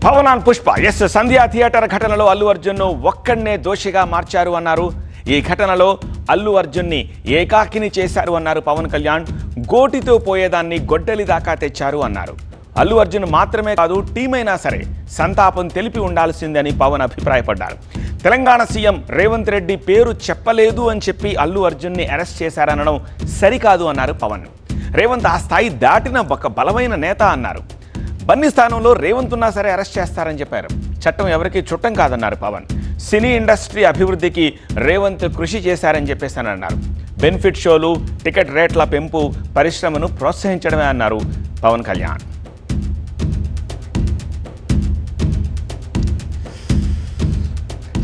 Pawan on Pushpa. Yes, Sandhya theatre ఘటనలో అల్లు అర్జున్ను ఒక్కడనే దోషిగా మార్చారు అన్నారు. ఈ ఘటనలో అల్లు అర్జున్ని ఏకాకిని చేశారు అన్నారు పవన్ కళ్యాణ్. గోటితో పోయేదాన్ని గొడ్డలి దాకా తెచ్చారు అన్నారు. అల్లు అర్జున్ మాత్రమే కాదు, టీం అయినా సరే సంతాపం తెలిపి ఉండాల్సిందని పవన్ అభిప్రాయపడ్డారు. తెలంగాణ సీఎం రేవంత్ రెడ్డి పేరు చెప్పలేదు అని చెప్పి అల్లు అర్జున్ని అరెస్ట్ చేశారనడం సరికాదు అన్నారు పవన్. రేవంత్ ఆ స్థాయి దాటిన ఒక బలమైన నేత అన్నారు. బన్నీ స్థానంలో రేవంత్ ఉన్నా సరే అరెస్ట్ చేస్తారని చెప్పారు. చట్టం ఎవరికి చుట్టం కాదన్నారు పవన్. సినీ ఇండస్ట్రీ అభివృద్ధికి రేవంత్ కృషి చేశారని చెప్పేసానన్నారు. బెనిఫిట్ షోలు, టికెట్ రేట్ల పెంపు పరిశ్రమను ప్రోత్సహించడమే అన్నారు పవన్ కళ్యాణ్.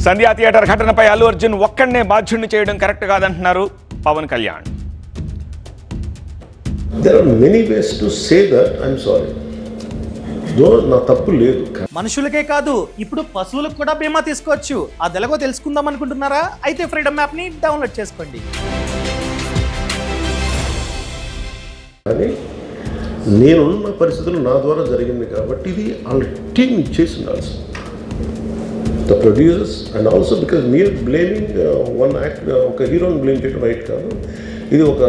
సంధ్యా థియేటర్ ఘటనపై అల్లు అర్జున్ ఒక్కడనే బాధ్యుడిని చేయడం కరెక్ట్ కాదంటున్నారు Pawan Kalyan. There are many ways to say that I'm sorry. నా తప్పు లేదు. మనుషులకే కాదు, ఇప్పుడు పశువులకు కూడా బీమా తీసుకోవచ్చు. అదెలాగో తెలుసుకుందాం అనుకుంటున్నారా? అయితే ఫ్రీడమ్ యాప్ని డౌన్లోడ్ చేసుకోండి. కానీ నేనున్న పరిస్థితులు నా ద్వారా జరిగింది కాబట్టి ఇది వాళ్ళ టీం ఇచ్చేసి ఉండాల్సి. The producers and also because మీరు బ్లేమింగ్ వన్ యాక్ట్, ఒక హీరోని బ్లేమ్ చేయడం రైట్ కాదు. ఇది ఒక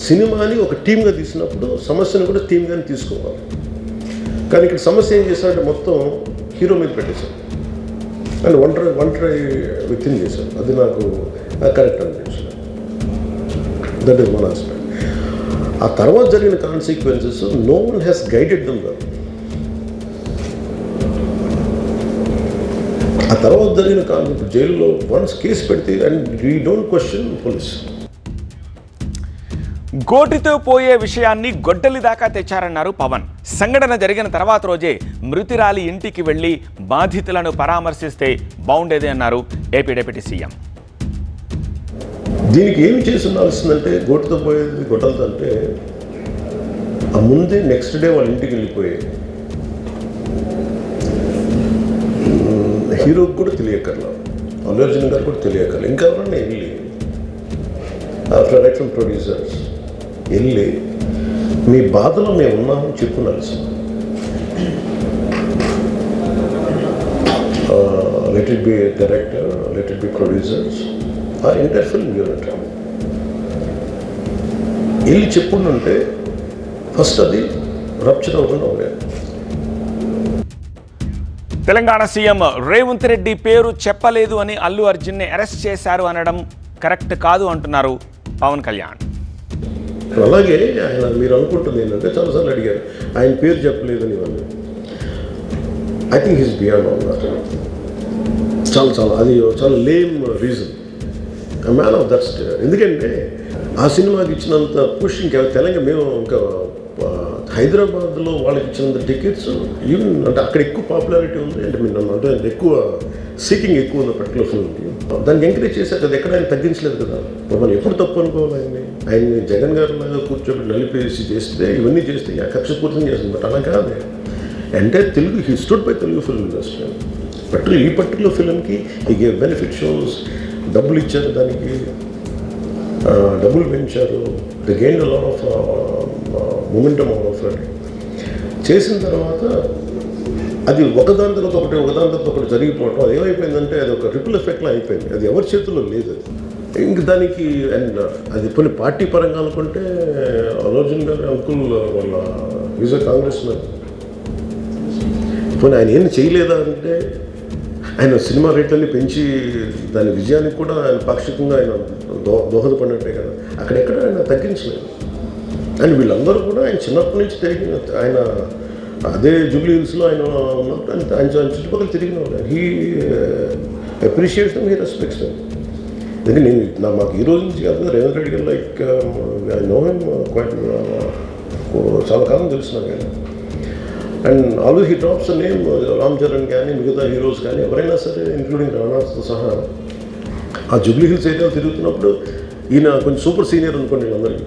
సినిమాని ఒక టీమ్గా తీసినప్పుడు సమస్యను కూడా టీమ్గానే తీసుకోవాలి. కానీ ఇక్కడ సమస్య ఏం చేశాడంటే మొత్తం హీరో మీద పెట్టేశాడు అండ్ ఒంటరి విత్తిన్ చేశాడు. అది నాకు కరెక్ట్ అనిపించింది. That is one aspect. ఆ తర్వాత జరిగిన consequences no one has guided them well. ఆ తర్వాత జరిగిన జైల్లో వన్స్ కేసు పెడితే and we don't question police. గోటితో పోయే విషయాన్ని గొడ్డలి దాకా తెచ్చారన్నారు పవన్. సంఘటన జరిగిన తర్వాత రోజే మృతురాలి ఇంటికి వెళ్లి బాధితులను పరామర్శిస్తే బాగుండేది అన్నారు ఏపీ డిప్యూటీ సీఎం. దీనికి ఏమి చేసి ఉండాల్సిందంటే గోటితో పోయేది గొడ్డలతో అంటే ఆ ముందే నెక్స్ట్ డే వాళ్ళ ఇంటికి వెళ్ళిపోయే హీరోకి కూడా తెలియకర్లా, అల్లు అర్జున్ గారు కూడా తెలియకర్లా, ఇంకా ఎవరన్నా వెళ్ళి రైట్ ఫ్రమ్ ప్రొడ్యూసర్స్ వెళ్ళి మీ బాధలో మేము ఉన్నామని చెప్పున్నాల్సి. Let it be director, let it be producers, ఆ ఎంటైర్ ఫిల్మ్ యూనిట్ వెళ్ళి చెప్పుంటే ఫస్ట్ అది రప్చర్ అవ్వకుండా ఉండేది. తెలంగాణ సీఎం రేవంత్ రెడ్డి పేరు చెప్పలేదు అని అల్లు అర్జున్ని అరెస్ట్ చేశారు అనడం కరెక్ట్ కాదు అంటున్నారు పవన్ కళ్యాణ్. అలాగే ఆయన మీరు అనుకుంటుంది ఏంటంటే చాలాసార్లు అడిగారు ఆయన పేరు చెప్పలేదని. ఇవన్నీ I think he's beyond all that. అది చాలా lame reason. Man of that state. ఎందుకంటే ఆ సినిమాకి ఇచ్చినంత పుష్ తెలంగాణ మేము ఇంకా హైదరాబాద్లో వాళ్ళకి ఇచ్చినంత టికెట్స్ ఈవెన్ అంటే అక్కడ ఎక్కువ పాపులారిటీ ఉంది. అంటే మీరు అంటే ఎక్కువ సీకింగ్ ఎక్కువ ఉంది పర్టికులర్ ఫిల్మ్కి. దాన్ని ఎంకరేజ్ చేశారు కదా, ఎక్కడ ఆయన తగ్గించలేదు కదా. మనం ఎప్పుడు తప్పు అనుకోవాలి ఆయన్ని జగన్ గారు లాగా కూర్చోబెట్టి నలిపేసి చేస్తే ఇవన్నీ చేస్తే కక్షపూర్తం చేస్తుంది. బట్ అలా కాదు. అంటే Telugu he stood by Telugu film industry. ఈ పర్టికులర్ ఫిల్మ్కి ఈ బెనిఫిట్ షోస్ డబ్బులు ఇచ్చారు, దానికి డబ్బులు పెంచారు. The gain lot of momentum of చేసిన తర్వాత అది ఒకదాని తర్వాత ఒకటి జరిగిపోవటం, అది ఏమైపోయిందంటే అది ఒక రిపుల్ ఎఫెక్ట్లో అయిపోయింది. అది ఎవరి చేతుల్లో లేదు. ఇంక దానికి అండ్ అది కొన్ని పార్టీ పరంగా అనుకుంటే అల్లు అర్జున్ గారి అంకుల్ వాళ్ళ ఈజ్ ఎ కాంగ్రెస్ మ్యాన్. పోనీ ఆయన ఏం చేయలేదా అంటే ఆయన సినిమా రేట్లన్నీ పెంచి దాని విజయానికి కూడా ఆయన పాక్షికంగా ఆయన దోహదపడినట్టే కదా. అక్కడెక్కడ ఆయన తగ్గించలేదు. అండ్ వీళ్ళందరూ కూడా ఆయన చిన్నప్పటి నుంచి తిరిగిన, ఆయన అదే జూబ్లీ హిల్స్లో ఆయన ఉన్నప్పుడు ఆయన చుట్టుపక్కల తిరిగిన వాళ్ళు. He appreciates them, he respects them. ఎందుకంటే మాకు ఈ రోజు నుంచి కాదు, Revanth Reddy garu like I know him quite, చాలా కాలం తెలుసు కానీ. And always he drops name Ram Charan కానీ మిగతా హీరోస్ కానీ ఎవరైనా సరే ఇంక్లూడింగ్ రాణాతో సహా ఆ జూబ్లీ హిల్స్ ఏరియాలో తిరుగుతున్నప్పుడు ఈయన కొంచెం సూపర్ సీనియర్ అనుకోండి అందరికీ.